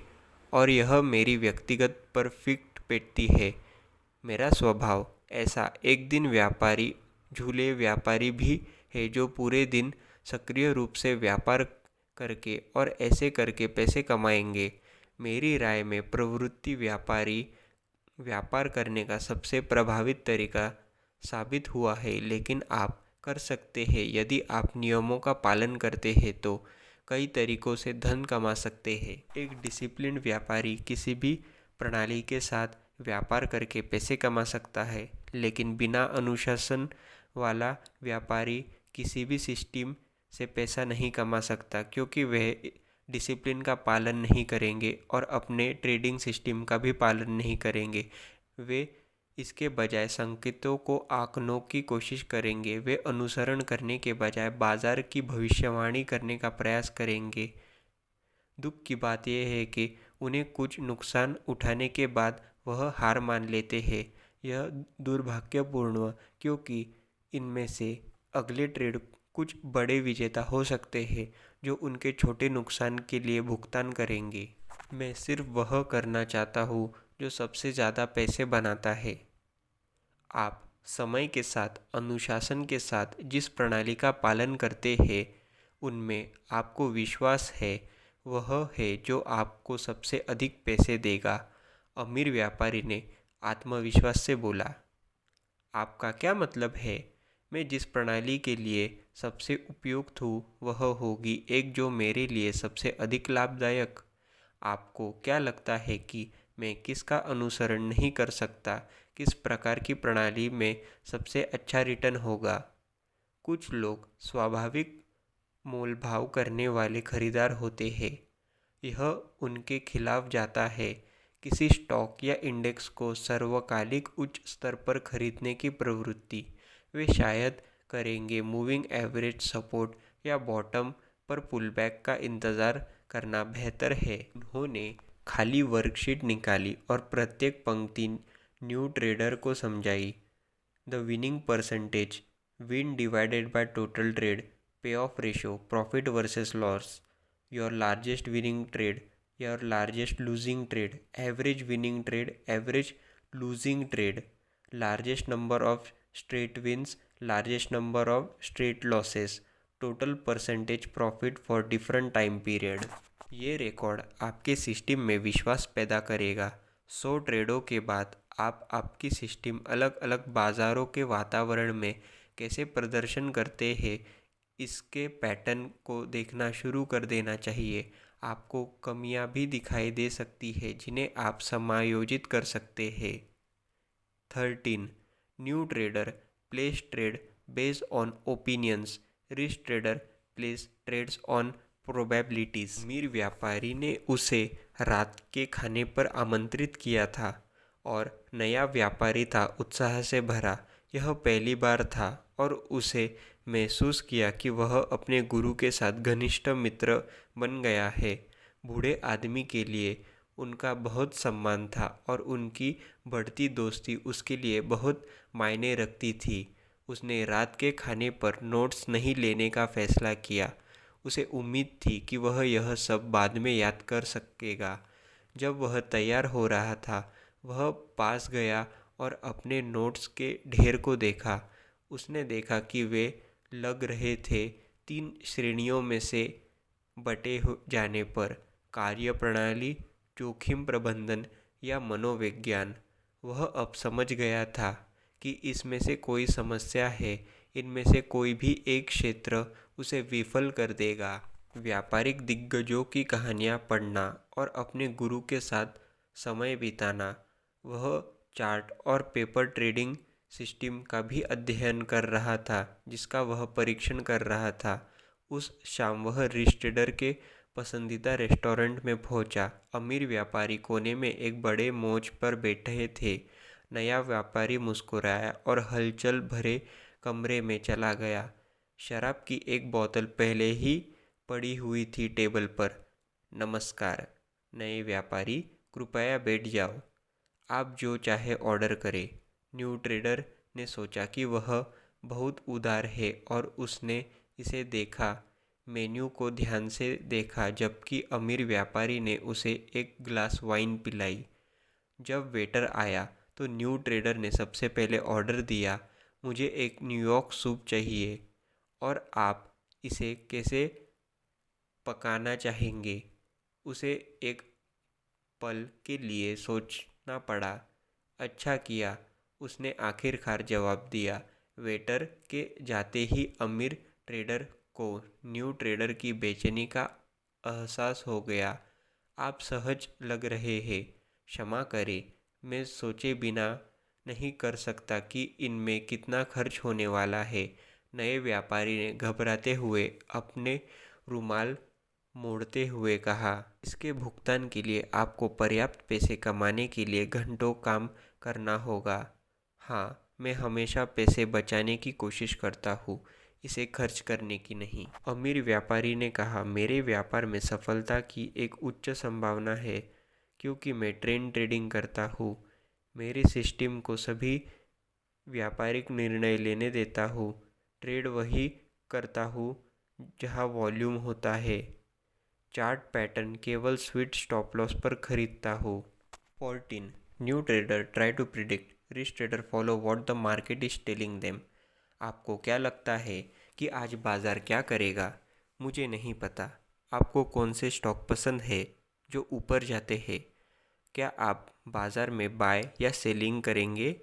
और यह मेरी व्यक्तिगत परफेक्ट पेटी है। मेरा स्वभाव ऐसा एक दिन व्यापारी झूले व्यापारी भी है जो पूरे दिन सक्रिय रूप से व्यापार करके और ऐसे करके पैसे कमाएंगे। मेरी राय में प्रवृत्ति व्यापारी व्यापार करने का सबसे प्रभावित तरीका साबित हुआ है, लेकिन आप कर सकते हैं यदि आप नियमों का पालन करते हैं तो कई तरीकों से धन कमा सकते हैं। एक डिसिप्लिन व्यापारी किसी भी प्रणाली के साथ व्यापार करके पैसे कमा सकता है, लेकिन बिना अनुशासन वाला व्यापारी किसी भी सिस्टम से पैसा नहीं कमा सकता, क्योंकि वह डिसिप्लिन का पालन नहीं करेंगे और अपने ट्रेडिंग सिस्टम का भी पालन नहीं करेंगे। वे इसके बजाय संकेतों को आंकने की कोशिश करेंगे। वे अनुसरण करने के बजाय बाजार की भविष्यवाणी करने का प्रयास करेंगे। दुख की बात यह है कि उन्हें कुछ नुकसान उठाने के बाद वह हार मान लेते हैं। यह दुर्भाग्यपूर्ण, क्योंकि इनमें से अगले ट्रेड कुछ बड़े विजेता हो सकते हैं जो उनके छोटे नुकसान के लिए भुगतान करेंगे। मैं सिर्फ वह करना चाहता हूँ जो सबसे ज़्यादा पैसे बनाता है। आप समय के साथ अनुशासन के साथ जिस प्रणाली का पालन करते हैं उनमें आपको विश्वास है, वह है जो आपको सबसे अधिक पैसे देगा। अमीर व्यापारी ने आत्मविश्वास से बोला। आपका क्या मतलब है? मैं जिस प्रणाली के लिए सबसे उपयुक्त हूँ वह होगी एक जो मेरे लिए सबसे अधिक लाभदायक। आपको क्या लगता है कि मैं किसका अनुसरण नहीं कर सकता? किस प्रकार की प्रणाली में सबसे अच्छा रिटर्न होगा? कुछ लोग स्वाभाविक मोलभाव करने वाले खरीदार होते हैं। यह उनके खिलाफ जाता है। किसी स्टॉक या इंडेक्स को सर्वकालिक उच्च स्तर पर खरीदने की प्रवृत्ति। वे शायद करेंगे मूविंग एवरेज सपोर्ट या बॉटम पर पुलबैक का इंतज़ार करना बेहतर है। उन्होंने खाली वर्कशीट निकाली और प्रत्येक पंक्ति न्यू ट्रेडर को समझाई। The winning percentage, win divided by total trade, pay off ratio, profit versus loss, your largest winning trade, your largest losing trade, average winning trade, average losing trade, largest number of straight wins, largest number of straight losses, total percentage profit for different time period. ये record आपके system में विश्वास पैदा करेगा। 100 ट्रेडों के बाद आप आपकी सिस्टम अलग अलग बाज़ारों के वातावरण में कैसे प्रदर्शन करते हैं इसके पैटर्न को देखना शुरू कर देना चाहिए। आपको कमियां भी दिखाई दे सकती है जिन्हें आप समायोजित कर सकते हैं। 13. New trader place trade based on opinions, rich trader place trades on probabilities. अमीर व्यापारी ने उसे रात के खाने पर आमंत्रित किया था और नया व्यापारी था उत्साह से भरा। यह पहली बार था और उसे महसूस किया कि वह अपने गुरु के साथ घनिष्ठ मित्र बन गया है। बूढ़े आदमी के लिए उनका बहुत सम्मान था और उनकी बढ़ती दोस्ती उसके लिए बहुत मायने रखती थी। उसने रात के खाने पर नोट्स नहीं लेने का फैसला किया। उसे उम्मीद थी कि वह यह सब बाद में याद कर सकेगा। जब वह तैयार हो रहा था, वह पास गया और अपने नोट्स के ढेर को देखा। उसने देखा कि वे लग रहे थे 3 श्रेणियों में से बटे जाने पर: कार्यप्रणाली, जोखिम प्रबंधन या मनोविज्ञान। वह अब समझ गया था कि इसमें से कोई समस्या है, इनमें से कोई भी एक क्षेत्र उसे विफल कर देगा। व्यापारिक दिग्गजों की कहानियाँ पढ़ना और अपने गुरु के साथ समय बिताना। वह चार्ट और पेपर ट्रेडिंग सिस्टम का भी अध्ययन कर रहा था जिसका वह परीक्षण कर रहा था। उस शाम वह रिच ट्रेडर के पसंदीदा रेस्टोरेंट में पहुंचा। अमीर व्यापारी कोने में एक बड़े मोज पर बैठे थे। नया व्यापारी मुस्कुराया और हलचल भरे कमरे में चला गया। शराब की एक बोतल पहले ही पड़ी हुई थी टेबल पर। नमस्कार नए व्यापारी, कृपया बैठ जाओ। आप जो चाहे ऑर्डर करें। न्यू ट्रेडर ने सोचा कि वह बहुत उदार है और उसने इसे देखा, मेन्यू को ध्यान से देखा, जबकि अमीर व्यापारी ने उसे एक गिलास वाइन पिलाई। जब वेटर आया तो न्यू ट्रेडर ने सबसे पहले ऑर्डर दिया, मुझे एक न्यूयॉर्क सूप चाहिए और आप इसे कैसे पकाना चाहेंगे। उसे एक पल के लिए सोचना पड़ा। अच्छा किया, उसने आखिरकार जवाब दिया। वेटर के जाते ही अमीर ट्रेडर को न्यू ट्रेडर की बेचैनी का एहसास हो गया। आप सहज लग रहे हैं, क्षमा करें, मैं सोचे बिना नहीं कर सकता कि इनमें कितना खर्च होने वाला है। नए व्यापारी ने घबराते हुए अपने रुमाल मोड़ते हुए कहा, इसके भुगतान के लिए आपको पर्याप्त पैसे कमाने के लिए घंटों काम करना होगा। हाँ, मैं हमेशा पैसे बचाने की कोशिश करता हूँ, इसे खर्च करने की नहीं। अमीर व्यापारी ने कहा, मेरे व्यापार में सफलता की एक उच्च संभावना है क्योंकि मैं ट्रेडिंग करता हूँ। मेरे सिस्टम को सभी व्यापारिक निर्णय लेने देता हूँ। ट्रेड वही करता हूँ जहाँ वॉल्यूम होता है। चार्ट पैटर्न केवल स्वीट स्टॉप लॉस पर खरीदता हूँ। 14. New trader try to predict, rich trader follow what the market is telling them. आपको क्या लगता है कि आज बाजार क्या करेगा? मुझे नहीं पता। आपको कौन से स्टॉक पसंद है जो ऊपर जाते हैं? क्या आप बाजार में बाय या सेलिंग करेंगे?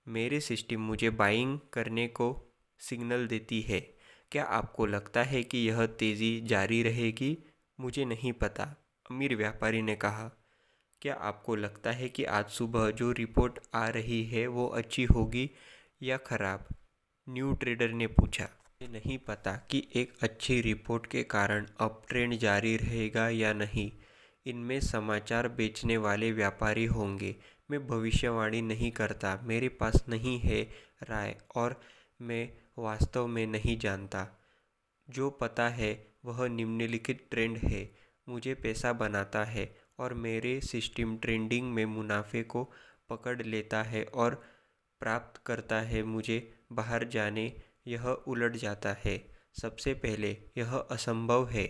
मेरे सिस्टम मुझे बाइंग करने को सिग्नल देती है। क्या आपको लगता है कि यह तेज़ी जारी रहेगी? मुझे नहीं पता, अमीर व्यापारी ने कहा। क्या आपको लगता है कि आज सुबह जो रिपोर्ट आ रही है वो अच्छी होगी या खराब? न्यू ट्रेडर ने पूछा। मुझे नहीं पता कि एक अच्छी रिपोर्ट के कारण अप ट्रेंड जारी रहेगा या नहीं। इनमें समाचार बेचने वाले व्यापारी होंगे। मैं भविष्यवाणी नहीं करता, मेरे पास नहीं है राय और मैं वास्तव में नहीं जानता। जो पता है वह निम्नलिखित ट्रेंड है, मुझे पैसा बनाता है और मेरे सिस्टम ट्रेडिंग में मुनाफे को पकड़ लेता है और प्राप्त करता है। मुझे बाहर जाने यह उलट जाता है। सबसे पहले यह असंभव है,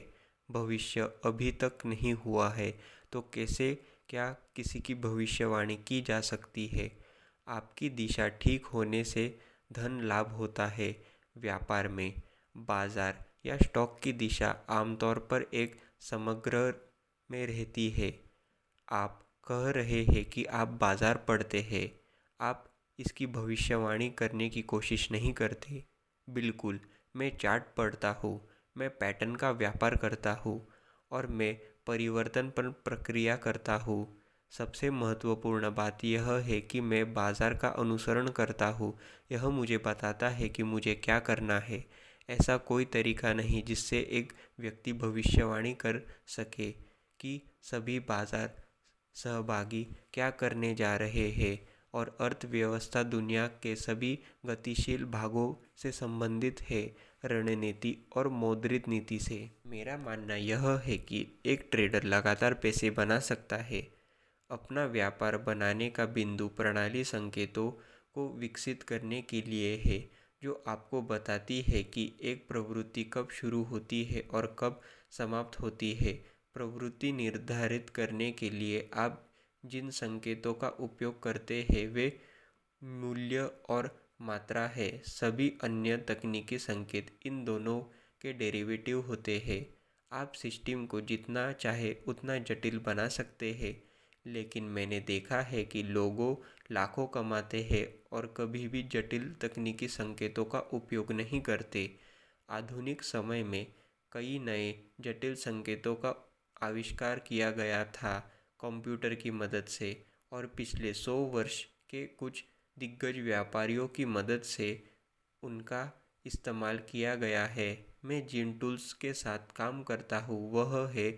भविष्य अभी तक नहीं हुआ है तो कैसे क्या किसी की भविष्यवाणी की जा सकती है? आपकी दिशा ठीक होने से धन लाभ होता है। व्यापार में बाजार या स्टॉक की दिशा आमतौर पर एक समग्र में रहती है। आप कह रहे हैं कि आप बाजार पढ़ते हैं, आप इसकी भविष्यवाणी करने की कोशिश नहीं करते। बिल्कुल, मैं चार्ट पढ़ता हूँ, मैं पैटर्न का व्यापार करता हूँ और मैं परिवर्तन पर प्रक्रिया करता हूँ। सबसे महत्वपूर्ण बात यह है कि मैं बाज़ार का अनुसरण करता हूँ। यह मुझे बताता है कि मुझे क्या करना है। ऐसा कोई तरीका नहीं जिससे एक व्यक्ति भविष्यवाणी कर सके कि सभी बाज़ार सहभागी क्या करने जा रहे हैं और अर्थव्यवस्था दुनिया के सभी गतिशील भागों से संबंधित है, रणनीति और मौद्रिक नीति से। मेरा मानना यह है कि एक ट्रेडर लगातार पैसे बना सकता है। अपना व्यापार बनाने का बिंदु प्रणाली संकेतों को विकसित करने के लिए है, जो आपको बताती है कि एक प्रवृत्ति कब शुरू होती है और कब समाप्त होती है। प्रवृत्ति निर्धारित करने के लिए आप जिन संकेतों का उपयोग करते हैं वे मूल्य और मात्रा है। सभी अन्य तकनीकी संकेत इन दोनों के डेरिवेटिव होते हैं। आप सिस्टम को जितना चाहे उतना जटिल बना सकते हैं, लेकिन मैंने देखा है कि लोगों लाखों कमाते हैं और कभी भी जटिल तकनीकी संकेतों का उपयोग नहीं करते। आधुनिक समय में कई नए जटिल संकेतों का आविष्कार किया गया था कंप्यूटर की मदद से, और पिछले 100 वर्ष के कुछ दिग्गज व्यापारियों की मदद से उनका इस्तेमाल किया गया है। मैं जिन टूल्स के साथ काम करता हूँ वह है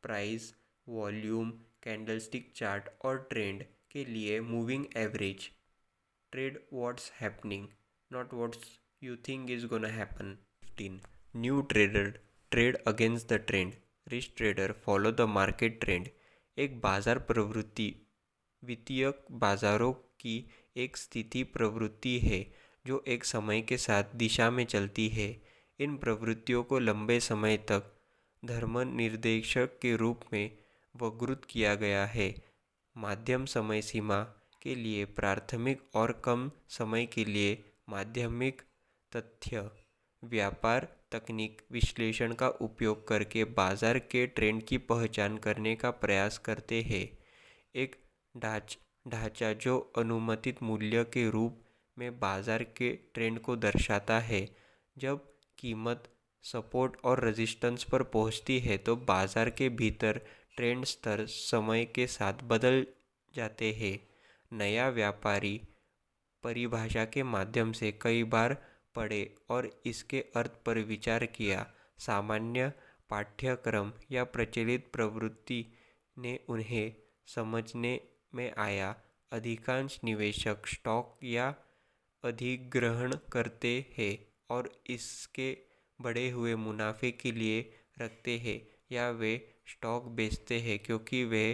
प्राइस, वॉल्यूम, कैंडलस्टिक चार्ट और ट्रेंड के लिए moving average. Trade what's happening, not what's you think is gonna happen. 15. New trader trade against the trend. Rich trader follow the market trend. एक बाजार प्रवृत्ति वित्तीय बाजारों की एक स्थिति प्रवृत्ति है जो एक समय के साथ दिशा में चलती है। इन प्रवृत्तियों को लंबे समय तक धर्म निर्देशक के रूप में वर्गीकृत किया गया है। मध्यम समय सीमा के लिए प्राथमिक और कम समय के लिए माध्यमिक तथ्य व्यापार तकनीक विश्लेषण का उपयोग करके बाजार के ट्रेंड की पहचान करने का प्रयास करते हैं। एक ढांचा जो अनुमानित मूल्य के रूप में बाजार के ट्रेंड को दर्शाता है। जब कीमत सपोर्ट और रेजिस्टेंस पर पहुंचती है तो बाजार के भीतर ट्रेंड स्तर समय के साथ बदल जाते हैं। नया व्यापारी परिभाषा के माध्यम से कई बार पढ़े और इसके अर्थ पर विचार किया। सामान्य पाठ्यक्रम या प्रचलित प्रवृत्ति ने उन्हें समझने में आया। अधिकांश निवेशक स्टॉक या अधिग्रहण करते हैं और इसके बढ़े हुए मुनाफे के लिए रखते हैं, या वे स्टॉक बेचते हैं क्योंकि वे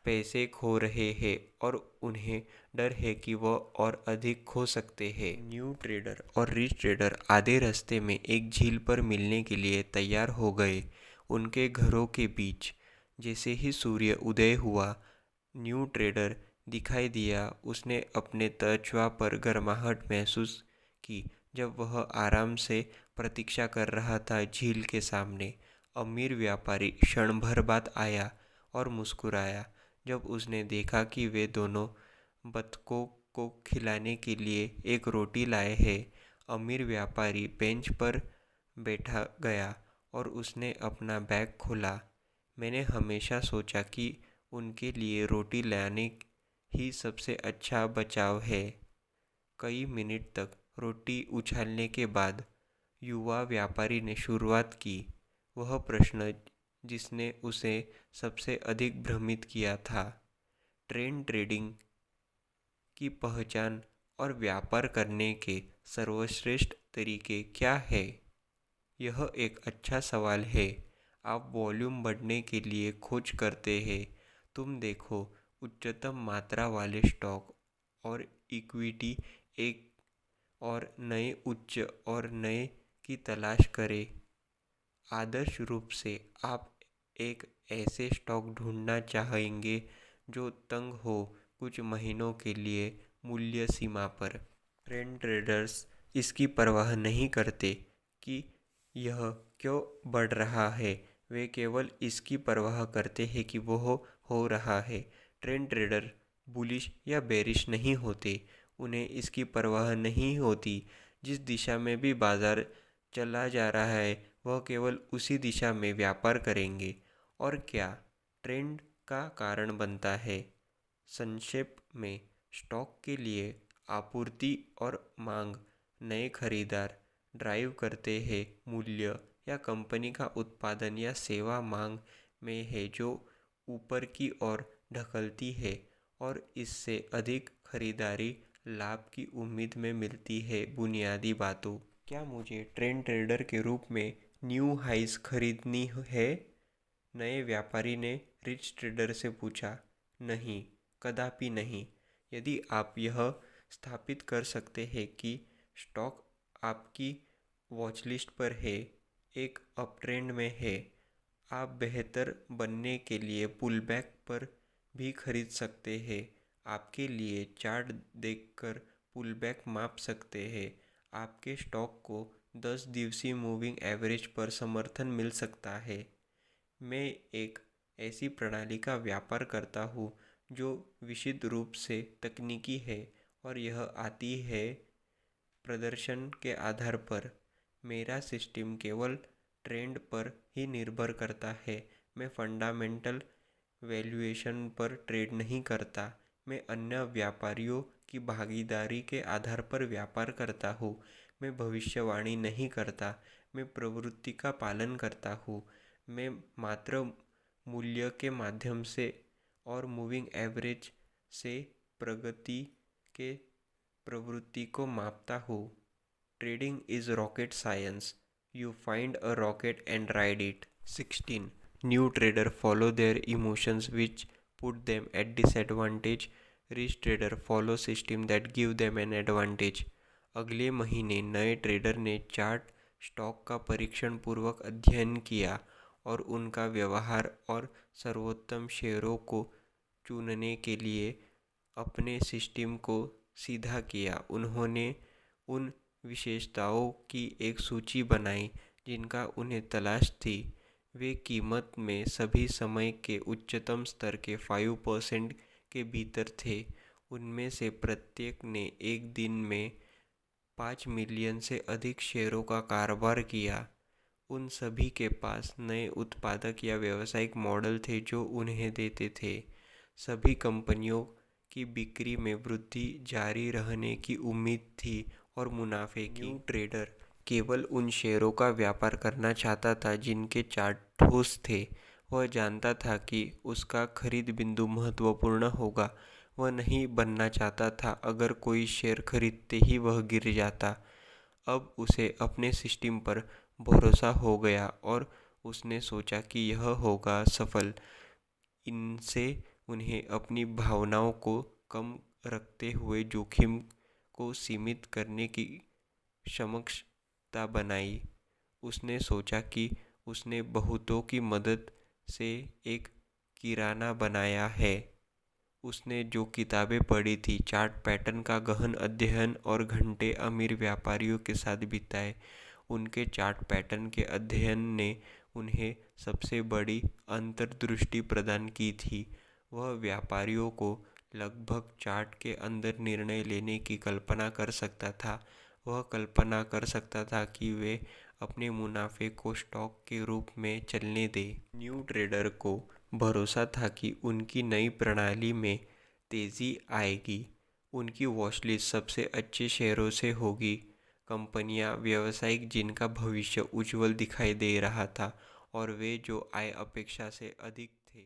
पैसे खो रहे हैं और उन्हें डर है कि वह और अधिक खो सकते हैं। न्यू ट्रेडर और रिच ट्रेडर आधे रास्ते में एक झील पर मिलने के लिए तैयार हो गए। उनके घरों के बीच जैसे ही सूर्य उदय हुआ, न्यू ट्रेडर दिखाई दिया। उसने अपने त्वचा पर गर्माहट महसूस की जब वह आराम से प्रतीक्षा कर रहा था झील के सामने। अमीर व्यापारी क्षण भर बाद आया और मुस्कुराया जब उसने देखा कि वे दोनों बतखों को खिलाने के लिए एक रोटी लाए हैं। अमीर व्यापारी बेंच पर बैठा गया और उसने अपना बैग खोला। मैंने हमेशा सोचा कि उनके लिए रोटी लाने ही सबसे अच्छा बचाव है। कई मिनट तक रोटी उछालने के बाद युवा व्यापारी ने शुरुआत की। वह प्रश्न जिसने उसे सबसे अधिक भ्रमित किया था, ट्रेडिंग की पहचान और व्यापार करने के सर्वश्रेष्ठ तरीके क्या है? यह एक अच्छा सवाल है। आप वॉल्यूम बढ़ने के लिए खोज करते हैं। तुम देखो उच्चतम मात्रा वाले स्टॉक और इक्विटी एक और नए उच्च और नए की तलाश करें। आदर्श रूप से आप एक ऐसे स्टॉक ढूंढना चाहेंगे जो तंग हो कुछ महीनों के लिए मूल्य सीमा पर। ट्रेडर्स इसकी परवाह नहीं करते कि यह क्यों बढ़ रहा है, वे केवल इसकी परवाह करते हैं कि वो हो रहा है। ट्रेडर बुलिश या बेरिश नहीं होते, उन्हें इसकी परवाह नहीं होती। जिस दिशा में भी बाजार चला जा रहा है वह केवल उसी दिशा में व्यापार करेंगे। और क्या ट्रेंड का कारण बनता है। संक्षेप में, स्टॉक के लिए आपूर्ति और मांग नए खरीदार ड्राइव करते हैं। मूल्य या कंपनी का उत्पादन या सेवा मांग में है जो ऊपर की ओर ढकलती है और इससे अधिक खरीदारी लाभ की उम्मीद में मिलती है। बुनियादी बातों, क्या मुझे ट्रेंड ट्रेडर के रूप में न्यू हाइज खरीदनी है? नए व्यापारी ने रिच ट्रेडर से पूछा। नहीं, कदापि नहीं। यदि आप यह स्थापित कर सकते हैं कि स्टॉक आपकी वॉचलिस्ट पर है, एक अपट्रेंड में है, आप बेहतर बनने के लिए पुलबैक पर भी खरीद सकते हैं। आपके लिए चार्ट देखकर पुलबैक माप सकते हैं। आपके स्टॉक को 10 दिवसीय मूविंग एवरेज पर समर्थन मिल सकता है। मैं एक ऐसी प्रणाली का व्यापार करता हूँ जो विशुद्ध रूप से तकनीकी है और यह आती है प्रदर्शन के आधार पर। मेरा सिस्टम केवल ट्रेंड पर ही निर्भर करता है। मैं फंडामेंटल वैल्यूएशन पर ट्रेड नहीं करता। मैं अन्य व्यापारियों की भागीदारी के आधार पर व्यापार करता हूँ। मैं भविष्यवाणी नहीं करता, मैं प्रवृत्ति का पालन करता हूँ। मैं मात्र मूल्य के माध्यम से और मूविंग एवरेज से प्रगति के प्रवृत्ति को मापता हूँ। Trading is rocket science. You find a rocket and ride it. 16. New trader follow their emotions which put them at disadvantage. Rich trader follow system that give them an advantage. अगले महीने नए trader ने chart stock का परीक्षण पूर्वक अध्ययन किया और उनका व्यवहार और सर्वोत्तम शेयरों को चुनने के लिए अपने सिस्टम को सीधा किया। उन्होंने उन विशेषताओं की एक सूची बनाई जिनका उन्हें तलाश थी। वे कीमत में सभी समय के उच्चतम स्तर के 5% के भीतर थे। उनमें से प्रत्येक ने एक दिन में 5 मिलियन से अधिक शेयरों का कारोबार किया। उन सभी के पास नए उत्पादक या व्यावसायिक मॉडल थे जो उन्हें देते थे। सभी कंपनियों की बिक्री में वृद्धि जारी रहने की उम्मीद थी और मुनाफे की। न्यू ट्रेडर केवल उन शेयरों का व्यापार करना चाहता था जिनके चार्ट ठोस थे। वह जानता था कि उसका खरीद बिंदु महत्वपूर्ण होगा। वह नहीं बनना चाहता था अगर कोई शेयर खरीदते ही वह गिर जाता। अब उसे अपने सिस्टम पर भरोसा हो गया और उसने सोचा कि यह होगा सफल। इनसे उन्हें अपनी भावनाओं को कम रखते हुए जोखिम को सीमित करने की क्षमता बनाई। उसने सोचा कि उसने बहुतों की मदद से एक किराना बनाया है। उसने जो किताबें पढ़ी थी, चार्ट पैटर्न का गहन अध्ययन और घंटे अमीर व्यापारियों के साथ बिताए, उनके चार्ट पैटर्न के अध्ययन ने उन्हें सबसे बड़ी अंतर्दृष्टि प्रदान की थी। वह व्यापारियों को लगभग चार्ट के अंदर निर्णय लेने की कल्पना कर सकता था। वह कल्पना कर सकता था कि वे अपने मुनाफे को स्टॉक के रूप में चलने दें। न्यू ट्रेडर को भरोसा था कि उनकी नई प्रणाली में तेज़ी आएगी। उनकी वॉचलिस्ट सबसे अच्छे शेयरों से होगी। कंपनियां व्यावसायिक जिनका भविष्य उज्जवल दिखाई दे रहा था और वे जो आय अपेक्षा से अधिक थे।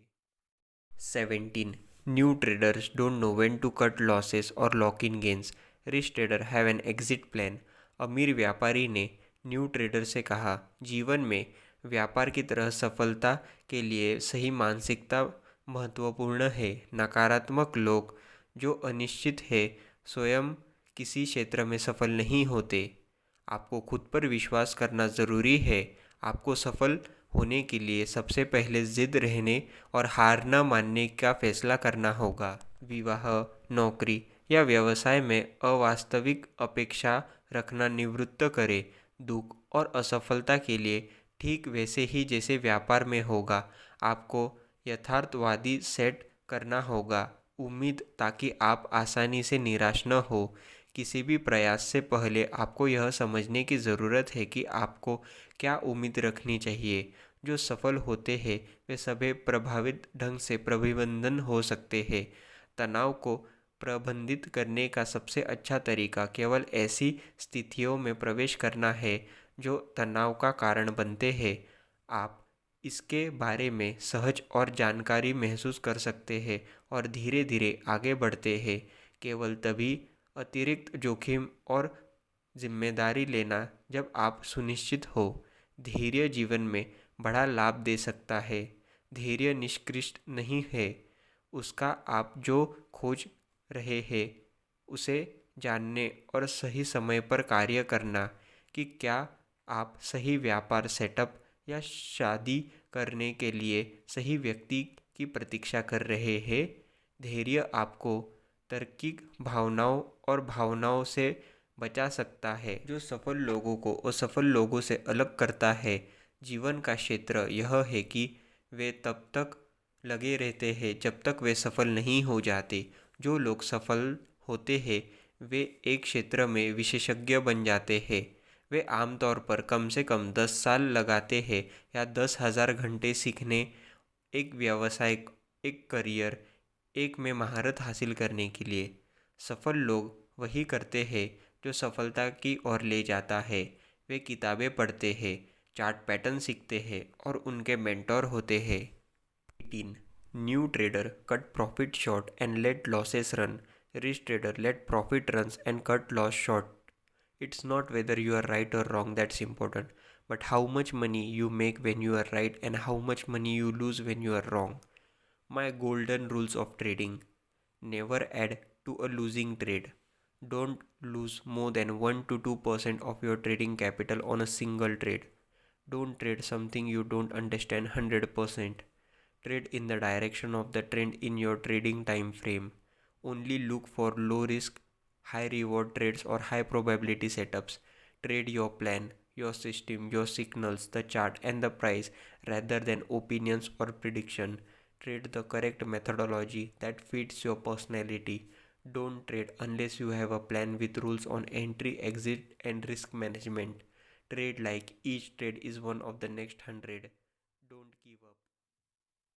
17. New traders don't know when to cut losses or lock in gains. Rich trader have an exit plan. अमीर व्यापारी ने न्यू ट्रेडर से कहा, जीवन में व्यापार की तरह सफलता के लिए सही मानसिकता महत्वपूर्ण है। नकारात्मक लोग जो अनिश्चित है स्वयं किसी क्षेत्र में सफल नहीं होते। आपको खुद पर विश्वास करना ज़रूरी है। आपको सफल होने के लिए सबसे पहले जिद रहने और हार न मानने का फैसला करना होगा। विवाह, नौकरी या व्यवसाय में अवास्तविक अपेक्षा रखना निवृत्त करें। दुख और असफलता के लिए ठीक वैसे ही जैसे व्यापार में होगा। आपको यथार्थवादी सेट करना होगा उम्मीद, ताकि आप आसानी से निराश न हो। किसी भी प्रयास से पहले आपको यह समझने की ज़रूरत है कि आपको क्या उम्मीद रखनी चाहिए। जो सफल होते हैं वे सभी प्रभावित ढंग से प्रबंधन हो सकते हैं। तनाव को प्रबंधित करने का सबसे अच्छा तरीका केवल ऐसी स्थितियों में प्रवेश करना है जो तनाव का कारण बनते हैं। आप इसके बारे में सहज और जानकारी महसूस कर सकते हैं और धीरे धीरे आगे बढ़ते हैं। केवल तभी अतिरिक्त जोखिम और जिम्मेदारी लेना जब आप सुनिश्चित हो। धैर्य जीवन में बड़ा लाभ दे सकता है। धैर्य निष्कृष्ट नहीं है, उसका आप जो खोज रहे हैं उसे जानने और सही समय पर कार्य करना कि क्या आप सही व्यापार सेटअप या शादी करने के लिए सही व्यक्ति की प्रतीक्षा कर रहे हैं। धैर्य आपको तार्किक भावनाओं और भावनाओं से बचा सकता है जो सफल लोगों को असफल लोगों से अलग करता है। जीवन का क्षेत्र यह है कि वे तब तक लगे रहते हैं जब तक वे सफल नहीं हो जाते। जो लोग सफल होते हैं वे एक क्षेत्र में विशेषज्ञ बन जाते हैं। वे आमतौर पर कम से कम 10 साल लगाते हैं या 10,000 घंटे सीखने, एक व्यवसाय, एक करियर, एक में महारत हासिल करने के लिए। सफल लोग वही करते हैं जो सफलता की ओर ले जाता है। वे किताबें पढ़ते हैं, चार्ट पैटर्न सीखते हैं और उनके मेंटोर होते हैं। 18. New trader cut profit short and let losses run. Rich trader let profit runs and cut loss short. It's not whether you are right or wrong that's important, but how much money you make when you are right and how much money you lose when you are wrong. My golden rules of trading. Never add to a losing trade. Don't lose more than 1 to 2% of your trading capital on a single trade. Don't trade something you don't understand 100%. Trade in the direction of the trend in your trading time frame. Only look for low risk, high reward trades or high probability setups. Trade your plan, your system, your signals, the chart and the price rather than opinions or prediction. Trade the correct methodology that fits your personality. Don't trade unless you have a plan with rules on entry, exit and risk management. Trade like each trade is one of the next 100.